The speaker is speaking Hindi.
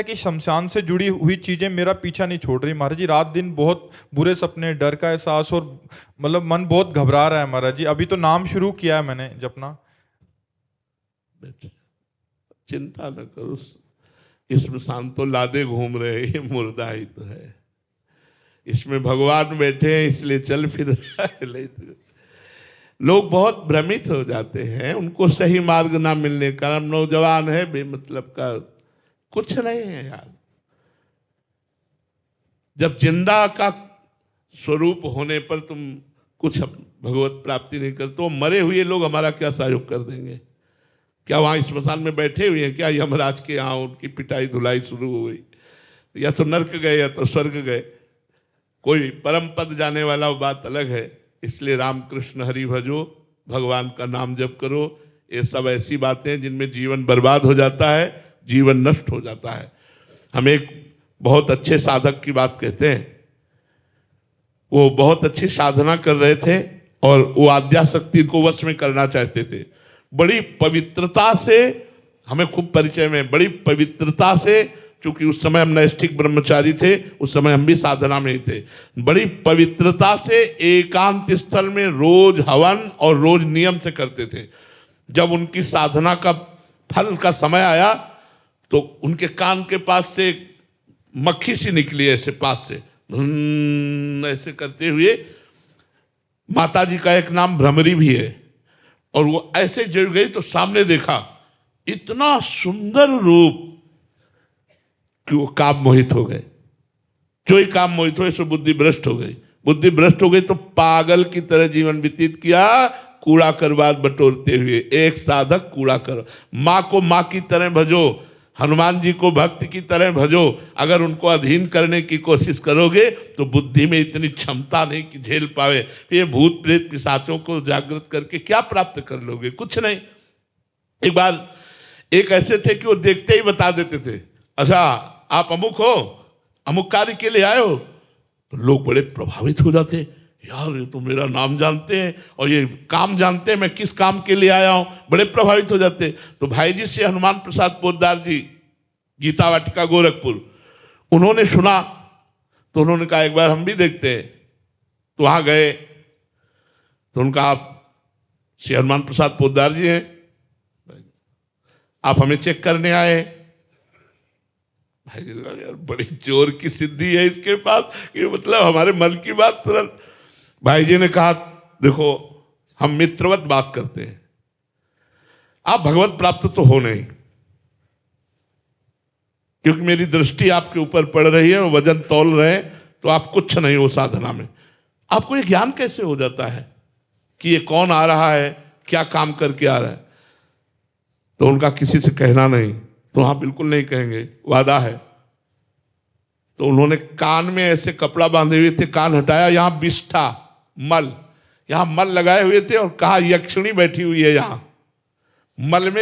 कि शमशान से जुड़ी हुई चीजें मेरा पीछा नहीं छोड़ रही महाराज जी। रात दिन बहुत बुरे सपने, डर का एहसास और मतलब मन बहुत घबरा रहा है महाराज जी। अभी तो नाम शुरू किया है मैंने जपना। चिंता न करो, इसमें तो लादे घूम रहे, ये मुर्दा ही तो है। इसमें भगवान बैठे हैं इसलिए चल फिर रहा है। लोग बहुत भ्रमित हो जाते हैं, उनको सही मार्ग ना मिलने के कारण। नौजवान है बेमतलब का, कुछ नहीं है यार। जब जिंदा का स्वरूप होने पर तुम कुछ भगवत प्राप्ति नहीं करते तो मरे हुए लोग हमारा क्या सहयोग कर देंगे? क्या वहां स्मशान में बैठे हुए हैं क्या यमराज के यहाँ उनकी पिटाई धुलाई शुरू हो गई? या तो नर्क गए या तो स्वर्ग गए। कोई परम पद जाने वाला वो बात अलग है। इसलिए रामकृष्ण हरि भजो, भगवान का नाम जप करो। ये सब ऐसी बातें जिनमें जीवन बर्बाद हो जाता है, जीवन नष्ट हो जाता है। हम एक बहुत अच्छे साधक की बात कहते हैं। वो बहुत अच्छी साधना कर रहे थे और वो आद्याशक्ति को वश में करना चाहते थे। बड़ी पवित्रता से, हमें खूब परिचय में, बड़ी पवित्रता से, चूंकि उस समय हम नैष्ठिक ब्रह्मचारी थे, उस समय हम भी साधना में ही थे। बड़ी पवित्रता से एकांत स्थल में रोज हवन और रोज नियम से करते थे। जब उनकी साधना का फल का समय आया तो उनके कान के पास से मक्खी सी निकली, ऐसे पास से ऐसे करते हुए। माता जी का एक नाम भ्रमरी भी है। और वो ऐसे जुड़ गई तो सामने देखा इतना सुंदर रूप कि वो काम मोहित हो गए। जो ही काम मोहित हुए सो बुद्धि भ्रष्ट हो गई। बुद्धि भ्रष्ट हो गई तो पागल की तरह जीवन व्यतीत किया, कूड़ा करवाद बटोरते हुए। एक साधक कूड़ा कर, माँ को माँ की तरह भजो, हनुमान जी को भक्त की तरह भजो। अगर उनको अधीन करने की कोशिश करोगे तो बुद्धि में इतनी क्षमता नहीं कि झेल पावे। ये भूत प्रेत पिशाचों को जागृत करके क्या प्राप्त कर लोगे? कुछ नहीं। एक बार एक ऐसे थे कि वो देखते ही बता देते थे, अच्छा आप अमुक हो, अमुक कार्य के लिए आए हो। तो लोग बड़े प्रभावित हो जाते, यार ये तो मेरा नाम जानते हैं और ये काम जानते हैं, मैं किस काम के लिए आया हूं। बड़े प्रभावित हो जाते। तो भाई जी से हनुमान प्रसाद पोद्दार जी, गीता वाटिका गोरखपुर, उन्होंने सुना तो उन्होंने कहा एक बार हम भी देखते हैं। तो वहां गए तो उनका, आप श्री हनुमान प्रसाद पोद्दार जी हैं, आप हमें चेक करने आए। भाई जी ने कहा यार बड़ी जोर की सिद्धि है इसके पास, कि मतलब हमारे मन की बात तुरंत। भाई जी ने कहा देखो हम मित्रवत बात करते हैं, आप भगवत प्राप्त तो हो नहीं, क्योंकि मेरी दृष्टि आपके ऊपर पड़ रही है और वजन तौल रहे हैं, तो आप कुछ नहीं हो साधना में। आपको ये ज्ञान कैसे हो जाता है कि ये कौन आ रहा है, क्या काम करके आ रहा है? तो उनका किसी से कहना नहीं। तो हाँ बिल्कुल नहीं कहेंगे, वादा है। तो उन्होंने कान में ऐसे कपड़ा बांधे हुए थे, कान हटाया, यहां बिष्ठा मल, यहां मल लगाए हुए थे और कहा यक्षिणी बैठी हुई है यहां मल में।